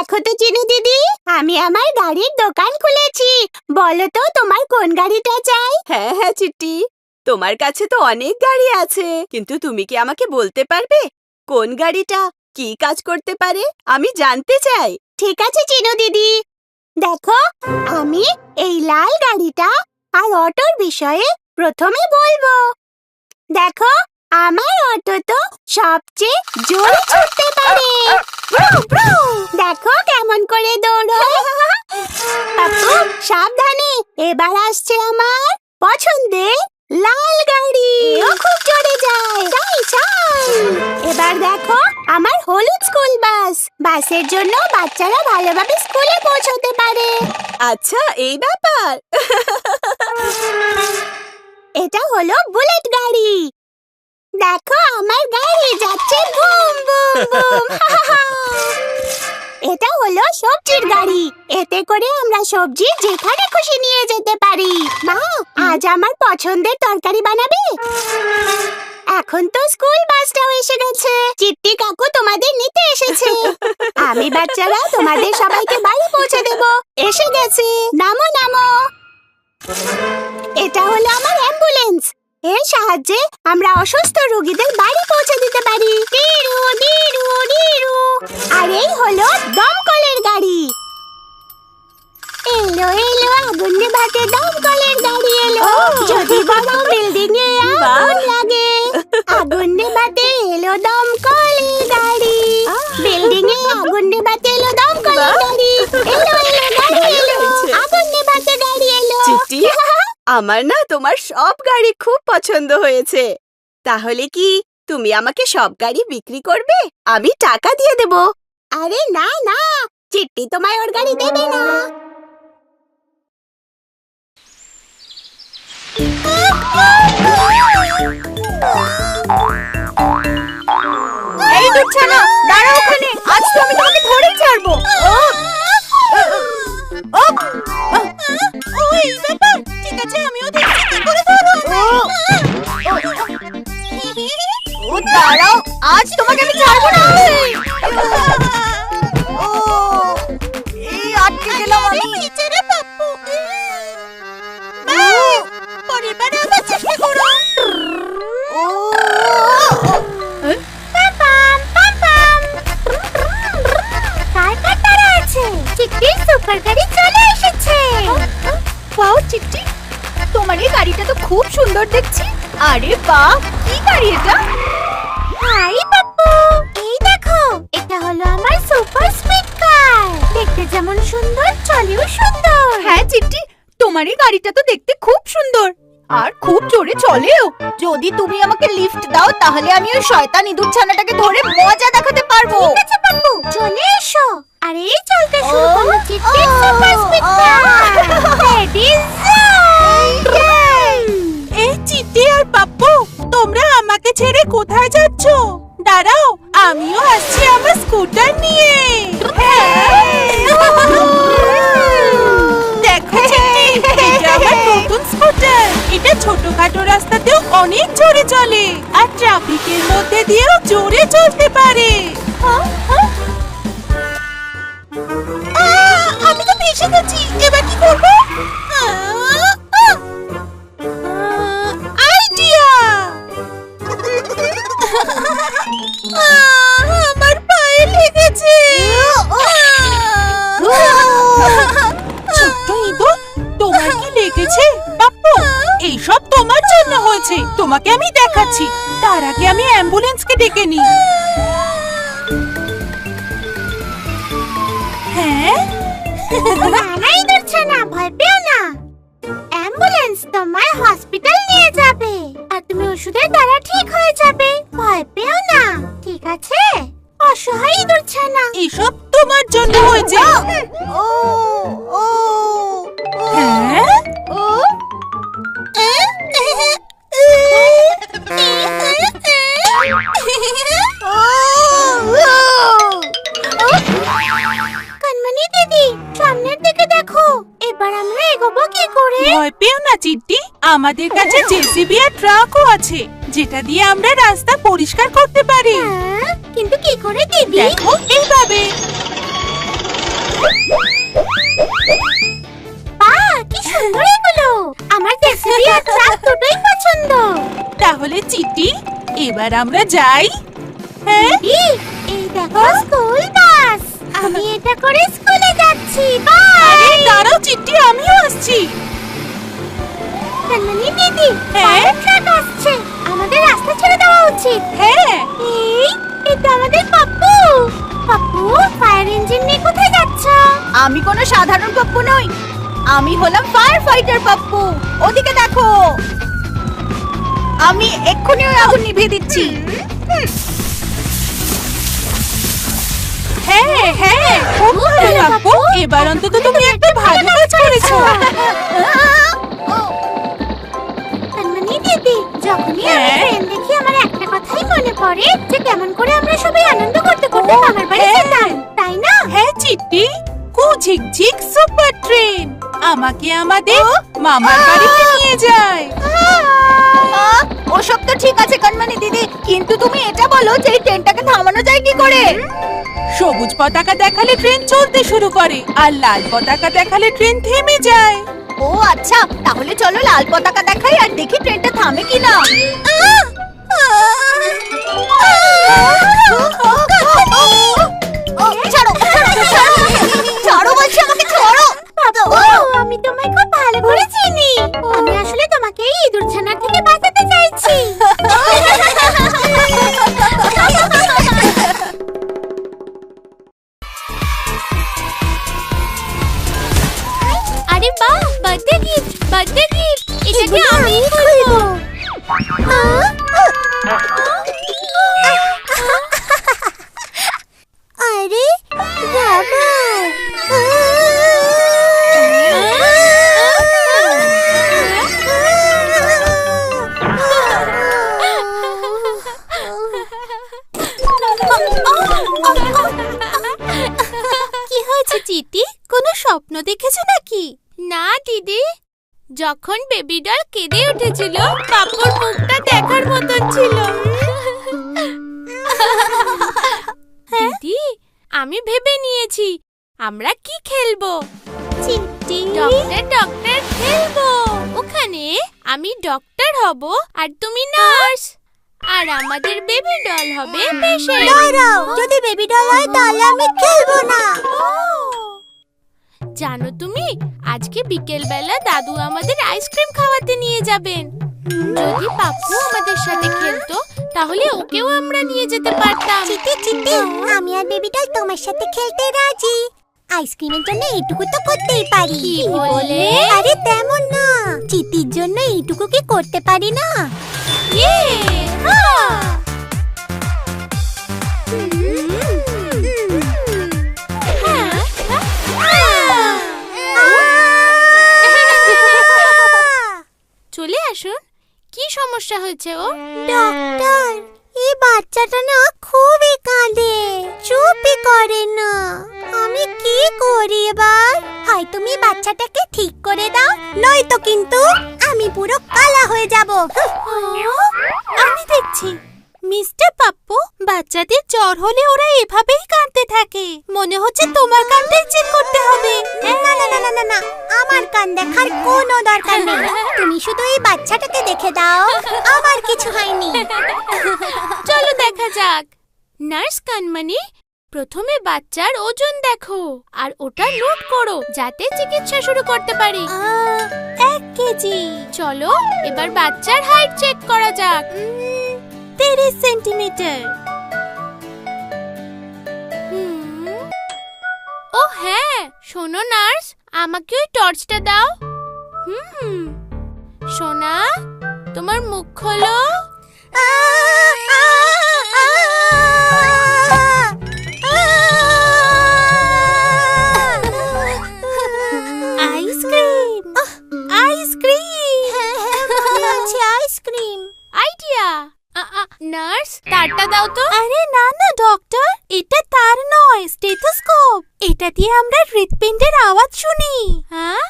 দেখো তো চিনু দিদি, আমি আমার গাড়ির দোকান খুলেছি। বলো তো তোমার কোন গাড়িটা চাই? হ্যাঁ হ্যাঁ চিট্টি, তোমার কাছে তো অনেক গাড়ি আছে, কিন্তু তুমি কি আমাকে বলতে পারবে কোন গাড়িটা কি কাজ করতে পারে? আমি জানতে চাই। ঠিক আছে চিনু দিদি, দেখো আমি এই লাল গাড়িটা আর অটোর বিষয়ে প্রথমে বলবো। দেখো আমার অটো তো সবচেয়ে জোরে ছুটতে পারে। দেখো কেমন করে দৌড়ায়। আপু সাবধানে, এবার আসছে আমার পছন্দের লাল গাড়ি। ও খুব জোরে যায়, চাই চাই। এবার দেখো আমার হলুদ স্কুল বাস। বাসের জন্য বাচ্চারা ভালোভাবে স্কুলে পৌঁছতে পারে। আচ্ছা এই ব্যাপার। এটা হলো বুলেট গাড়ি। দেখো আমার গাড়ি যাচ্ছে বুম বুম বুম। এটা হলো সবজির গাড়ি। এতে করে আমরা সবজি যেখানে খুশি নিয়ে যেতে পারি। মা, আজ আমার পছন্দের তরকারি বানাবে? এখন তো স্কুল বাসটাও এসে গেছে। চিট্টি কাকু তোমাদের নিতে এসেছে। আমি বাচ্চারা তোমাদের সবাইকে বাড়ি পৌঁছে দেব। এসে গেছে, নামো নামো। এটা হলো আমার অ্যাম্বুলেন্স। এর সাহায্যে আমরা অসুস্থ রোগীদের বাড়ি পৌঁছে দিতে পারি। ডিরু ডিরু ডিরু। আর এই হলো দমকলের গাড়ি। এলো এলো আগুন নেভাতে দমকলের গাড়ি এলো। যদি বড় বিল্ডিং এ আগুন লাগে, আগুন নেভাতে এলো দমকলের গাড়ি। বিল্ডিং এ আগুন নেভাতে এলো দমকলের গাড়ি। এলো এলো গাড়ি এলো, আগুন নেভাতে গাড়ি এলো। চিট্টি, আমার না তোমার সব গাড়ি খুব পছন্দ হয়েছে। তাহলে কি তুমি আমাকে সব গাড়ি বিক্রি করবে? আমি টাকা দিয়ে দেব। আরে না না, চিট্টি তোমায় ওর গাড়ি দেবে না। এই দুচ্ছানা, দাঁড়াও ওখানে। আজ তো আমি তোমাকে ধরেই ছাড়বো। ওই ব্যাপার, ঠিক আছে আমিও দেখছি কি করে ধরো। ও দাঁড়াও, আজ তোমাকে আমি ছাড়বো না। এই আটকে গেলাম আমি। পিছনে পাপ্পু। পরিবারে আবার চেষ্টা করো। পাম পাম পাম। কার কার তারা আছে? চিট্টির সুপার গাড়ি চলে এসেছে। ওয়াও চিট্টি, তোমার এই গাড়িটা তো খুব সুন্দর দেখছি। আরে বাহ, কি গাড়ি এটা? হাই পাপ্পু, এই দেখো এটা হলো আমার সুপার স্পিড কার। দেখতে যেমন সুন্দর, চলেও সুন্দর। হ্যাঁ চিট্টি, তোমার এই গাড়িটা তো দেখতে খুব সুন্দর আর খুব জোরে চলেও। যদি তুমি আমাকে লিফট দাও তাহলে আমি ওই শয়তান ইঁদুর ছানাটাকে ধরে মজা দেখাতে পারবো। ঠিক আছে পাপ্পু, চলে এসো। আরে এই চলতে শুরু করো চিট্টির সুপার স্পিড কার। রেডি এই চিট্টি আর পাপ্পু, তোমরা আমাকে ছেড়ে কোথায় যাচ্ছ? দাঁড়াও, আমিও আসছি আমার স্কুটার নিয়ে। দেখো চিট্টি, এটা আমার নতুন স্কুটার। এটা ছোটখাটো রাস্তাতেও অনেক জোরে চলে আর ট্রাফিকের মধ্যে দিয়েও জোরে চলতে পারে। আমি তো ভেসে গেছি, এবার কি করবো? আইডিয়া! আমার পায়ে লেগেছে। ছোট্ট ইঁদুর, তোমার কি লেগেছে? পাপ্পু, এইসব তোমার জন্য হয়েছে। তোমাকে আমি দেখাচ্ছি। তার আগে আমি অ্যাম্বুলেন্সকে ডেকে নিই। হ্যাঁ, না ইঁদুর ছানা, ভয় পেও না। অ্যাম্বুলেন্স তোমায় হসপিটাল নিয়ে যাবে আর তুমি ওষুধের দ্বারা ঠিক হয়ে যাবে। ভয় পেও না, ঠিক আছে? অসহায় ইঁদুর ছানা। এইসব তোমার জন্য হয়েছে। ও ও হ্যাঁ, কানমানি দিদি, সামনের দিকে দেখো। এবার আমরা এগোবো কি করে? ভয় পেও না চিট্টি, আমাদের কাছে জেসিবি আর ট্রাকও আছে, যেটা দিয়ে আমরা রাস্তা পরিষ্কার করতে পারি। কিন্তু কি করে দিদি? দেখো এইভাবে। টিভি আর ট্রাক দুটোই পছন্দ। তাহলে চিটি, এবার আমরা যাই। হ্যাঁ, এই দেখো স্কুল বাস। আমি এটা করে স্কুলে যাচ্ছি। আরে বাই। দাঁড়াও চিটি, আমিও আসছি। কানমানি দিদি, হ্যাঁ? ট্রাক আসছে। আমাদের রাস্তা ছেড়ে দেওয়া উচিত। হ্যাঁ, এটা আমাদের পাপ্পু। পাপ্পু, ফায়ার ইঞ্জিন নিয়ে কোথায় যাচ্ছ? আমি কোনো সাধারণ পাপ্পু নই, আমি হলাম ফায়ার ফাইটার পাপ্পু। ওদিকে দেখো, আমি এক্ষুনি ওই আগুন নিভিয়ে দিচ্ছি। হ্যাঁ, হ্যাঁ, খুব ভালো পাপ্পু। এবার অন্তত তুমি একটা ভালো কাজ করেছো। কানমানি দিদি, যখনই আমি হ্যাঁ? ট্রেন দেখি আমার একটা কথাই মনে পড়ে যে কেমন করে আমরা সবাই আনন্দ করতে করতে মামার বাড়ি হ্যাঁ। যেতাম, তাই না? হ্যাঁ চিটি, কুঝিকঝিক সুপার ট্রেন আমাকে আমাদের মামার বাড়িতে নিয়ে যায়। ওসব তো ঠিক আছে কানমানি দিদি, কিন্তু তুমি এটা বলো যে এই ট্রেনটাকে থামানো যায় কি করে? সবুজ পতাকা দেখালে ট্রেন চলতে শুরু করে, আর লাল পতাকা দেখালে ট্রেন থেমে যায়। ও আচ্ছা, তাহলে চলো লাল পতাকা দেখাই আর দেখি ট্রেনটা থামে কিনা। ছাড়ো বলছি, আমাকে ছাড়ো। পাপ্পু, আমি তোমায় খুব ভালো করে চিনি। আমি আসলে তোমাকে এই ইঁদুর ছানার থেকে বাঁচাতে চাইছি। আরে বাহ, বার্থডে গিফট, বার্থডে গিফট। এটাকে আমি খুলবো। আরে রাবার। কি হয়েছে চিটি? কোনো স্বপ্ন দেখেছো নাকি? না দিদি, যখন বেবি ডল কেঁদে উঠেছিল পাপ্পুর মুখটা দেখার মতন ছিল। দিদি, আমি ভেবে নিয়েছি আমরা কি খেলবো। চিটি, ডক্টর ডক্টর খেলবো। ওখানে আমি ডক্টর হব আর তুমি নার্স, আর আমাদের বেবি ডল হবে পেশেন্ট। দাঁড়াও, যদি বেবি ডল হয় তাহলে আমি খেলবো না। জানো তুমি, আজকে বিকেল বেলা দাদু আমাদের আইসক্রিম খাওয়াতে নিয়ে যাবেন। যদি পাপ্পু আমাদের সাথে খেলতো তাহলে ওকেও আমরা নিয়ে যেতে পারতাম। চিটি চিটি, আমি আর বেবি ডল তোমার সাথে খেলতে রাজি। আইসক্রিমের জন্য এইটুকু তো করতেই পারি। কি বলে? আরে তেমন না, চিটির জন্য এইটুকু কি করতে পারি না? ইয়ে, হ্যাঁ। চলে আসুন। কি সমস্যা হয়েছে ও? ডক্টর, এই বাচ্চাটা না খুবই কাঁদে, চুপই করে না। আমি কি করি এবার? হয় তুমি বাচ্চাটাকে ঠিক করে দাও, নয়তো কিন্তু আমি পুরো কালা হয়ে যাব। আমি দেখছি। মিস্টার পাপ্পু, বাচ্চাদের জ্বর হলে ওরা এভাবেই কাঁদতে থাকে। মনে হচ্ছে তোমার কানটাই চেক করতে হবে। না না না না না, আমার কান দেখার কোনো দরকার নেই। তুমি শুধু এই বাচ্চাটাকে দেখে দাও, আমার কিছু হয়নি। চলো দেখা যাক। নার্স কানমানি, প্রথমে বাচ্চার ওজন দেখো আর ওটা নোট করো যাতে চিকিৎসা শুরু করতে পারি। 1 কেজি। চলো এবার বাচ্চার হাইট চেক করা যাক। 30 সেন্টিমিটার। ও হ্যাঁ, শোনো নার্স, আমাকে ওই টর্চটা দাও। সোনা, তোমার মুখ খোলো। Ice cream, ice cream. মনে আছে আইসক্রিম। আইডিয়া। নার্স, তারটা দাও তো। আরে না না ডক্টর, এটা তার নয়, স্টেথোস্কোপ। এটা দিয়ে আমরা হৃৎপিণ্ডের আওয়াজ শুনি। হ্যাঁ?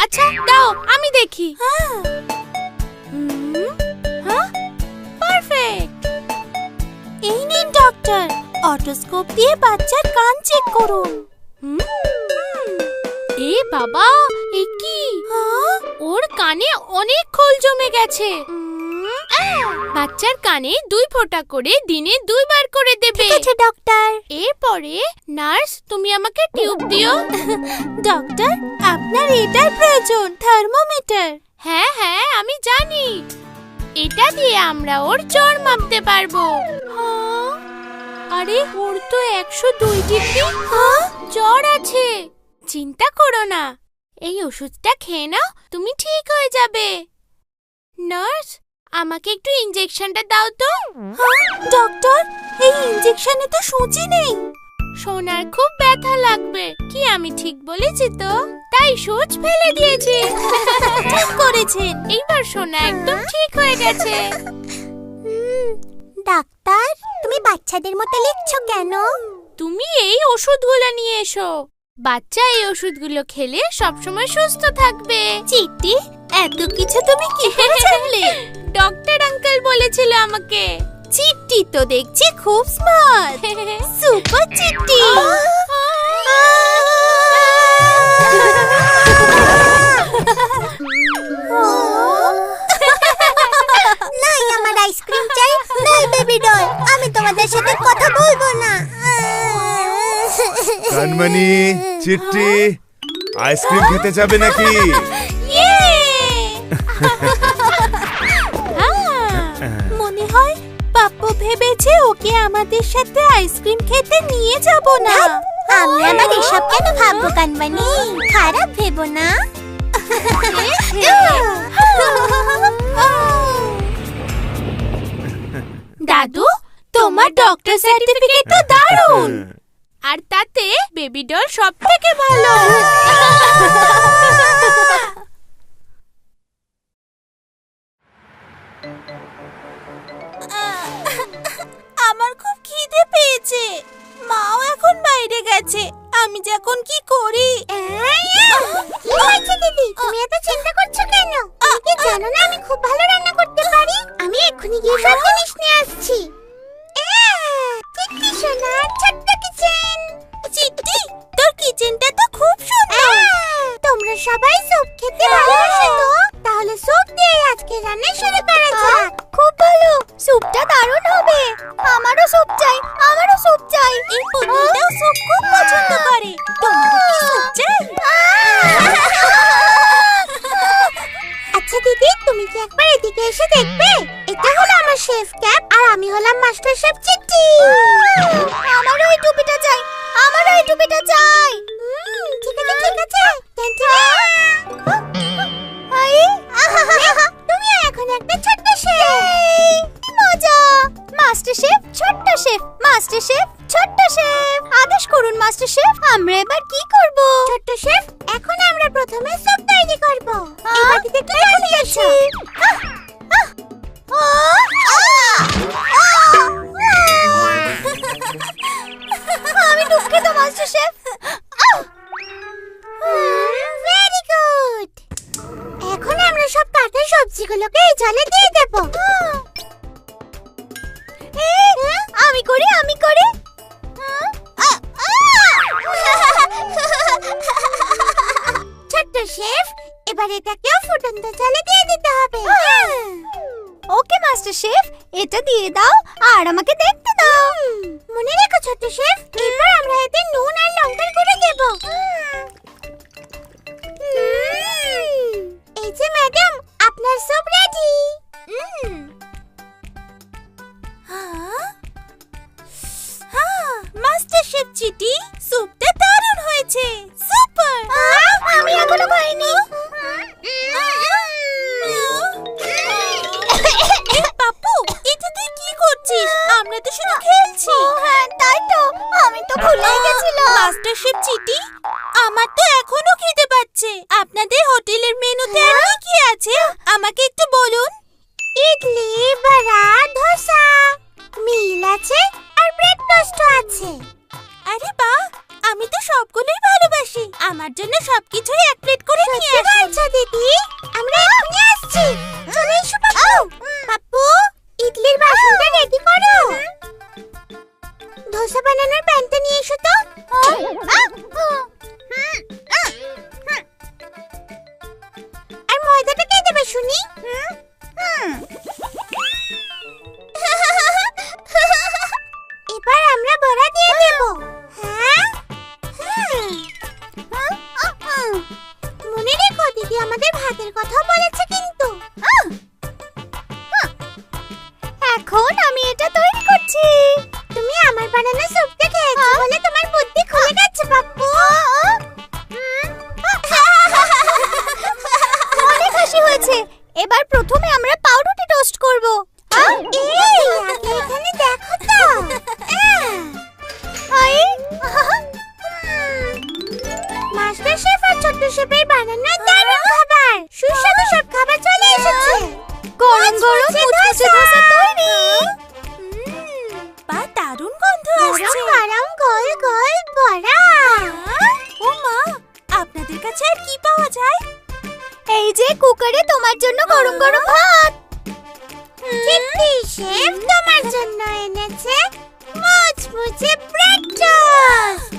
আচ্ছা দাও, আমি দেখি। হ্যাঁ, পারফেক্ট। এই নিন ডক্টর, অটোস্কোপ দিয়ে বাচ্চার কান চেক করুন। এ বাবা, এ কি? ওর কানে অনেক খোল জমে গেছে। বাচ্চার কানে 2 ফোঁটা করে দিনে 2 বার করে দেবে। ঠিক আছে ডক্টর। এরপরে নার্স, তুমি আমাকে টিউব দিও। ডক্টর, আপনার এটার প্রয়োজন, থার্মোমিটার। হ্যাঁ হ্যাঁ, আমি জানি। এটা দিয়ে আমরা ওর জ্বর মাপতে পারবো। আরে, ওর তো 102 ডিগ্রি জ্বর আছে। চিন্তা করো না, এই ওষুধটা খেয়ে নাও, তুমি ঠিক হয়ে যাবে। নার্স, আমাকে একটু ইনজেকশনটা দাও তো। ডক্টর, এই ইনজেকশনে তো সুজি নেই। সোনার খুব ব্যথা লাগবে। কি আমি ঠিক বলেছি তো? তাই সুচ ফেলে দিয়েছি। ঠিক করেছেন। এইবার সোনা একদম ঠিক হয়ে গেছে। ডাক্তার, তুমি বাচ্চাদের মতো লিখছো কেন? তুমি এই ওষুধগুলো নিয়ে এসো। বাচ্চা এই ওষুধগুলো খেলে সবসময় সুস্থ থাকবে। চিট্টি, এত কিছু তুমি কি করে জানলে? ডক্টর আঙ্কেল বলেছিল আমাকে। চিট্টি তো দেখছি খুব স্মার্ট। সুপার চিট্টি। নাই আমার আইসক্রিম চাই, নাই বেবি ডল। আমি তোমাদের সাথে কথা বলবো না। কানমানি, চিট্টি, আইসক্রিম খেতে যাবে নাকি? মনে হয় পাপ্পু ভেবেছে ওকে আমাদের সাথে আইসক্রিম খেতে নিয়ে যাব না। আমরা আবার এসব কেন ভাববো কানমানি? খারাপ ভেবো না। দাদু, তোমার ডক্টর সার্টিফিকেট তো দারুণ। আর তাতে বেবি ডল সবথেকে ভালো। আমার খুব খিদে পেয়েছে। মাও এখন বাইরে গেছে। আমি যখন কি করি? কি হয়েছে দিদি? তুমি এত চিন্তা করছো কেন? তুমি কি জানো না আমি খুব ভালো রান্না করতে পারি? আমি এক্ষুনি গিয়ে সব জিনিস নিয়ে আসছি। চিট্টি সোনা, ছোট্ট কিচেন। চিট্টি, তোর কিচেনটা তো খুব সুন্দর। তোমরা সবাই স্যুপ খেতে ভালোবাসো তো? তাহলে স্যুপ দিয়ে আজকে রান্না শুরু করা যাক। খুব ভালো, স্যুপটা দারুণ হবে। আমারও স্যুপ চাই, আমারও স্যুপ চাই। এই পুতুলটাও স্যুপ খুব পছন্দ করে। তোমারও কি স্যুপ চাই? আচ্ছা দিদি, তুমি কি একবার এদিকে এসে দেখবে? এটা হলো আমার শেফ ক্যাপ আর আমি হলাম মাস্টার শেফ চিট্টি। আমারও এই টুপিটা চাই, আমারও এই টুপিটা চাই। ঠিক আছে ঠিক আছে। তুমি এখন একটা ছোট্ট শেফ। মজা। মাস্টার শেফ, ছোট্ট শেফ, মাস্টার শেফ, ছোট্ট শেফ। আদেশ করুন মাস্টার শেফ, আমরা এবার কি করব? ছোট্ট শেফ, এখন আমরা প্রথমে স্যুপ তৈরি করব। এই বাটিতে কি নিয়ে আসো? আমি দুঃখিত মাস্টার শেফ। Very good. এখন আমরা সব কাটা সবজিগুলোকে এই জলে দিয়ে দেব। আমি করি, আমি করি। ছোট্ট শেফ, এবার এটাকেও ফুটন্ত জলে দিয়ে দিতে হবে। ওকে মাস্টার শেফ, এটা দিয়ে দাও আর আমাকে দেখতে দাও। মনে রেখো ছোট্ট শেফ, এরপর আমরা এতে নুন আর লঙ্কার গুঁড়ো দেব। এই যে ম্যাডাম, আপনার স্যুপ রেডি। মাস্টার শেফ চিটি, স্যুপটা দারুণ হয়েছে। সুপার। আমি এখনো খাইনি। পাপ্পু, এটা তুই কি করছিস? আমরা তো শুধু খেলছি। হ্যাঁ তাই তো, আমি তো ভুলেই গেছিলাম। মাস্টার শেফ চিটি, আমার তো এখনো খেতে পাচ্ছে। আপনাদের হোটেলের মেনুতে আর কি কি আছে আমাকে একটু বলুন। ইডলি, বড়া, ধোসা, মিল আছে আর ব্রেড টোস্ট আছে। আরে বাহ, আমি তো সবগুলোই ভালোবাসি। আমার জন্য সবকিছুই এক প্লেট করে নিয়ে আসুন। আচ্ছা দিদি, আমরা এক্ষুনি আসছি। চলে এসো পাপ্পু। পাপ্পু, ইডলির বাসনটা রেডি করো। ধোসা বানানোর প্যানটা নিয়ে এসো তো। আসছে। গরম গোল গোল বড়া। ও মা, আপনাদের কাছে আর কি পাওয়া যায়? এই যে কুকারে তোমার জন্য গরম গরম ভাত। চিট্টি শেফ তোমার জন্য এনেছে মুচমুচে ব্রেড টোস্ট।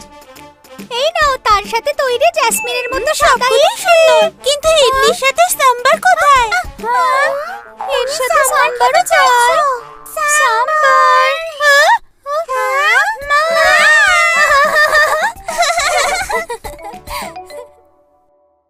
এই নাও, তার সাথে তৈরি জ্যাসমিনের মতো সাদা সুন্দর, কিন্তু ইডলির সাথে সাম্বার কোথায়? এর সাথে সাম্বারও চাই।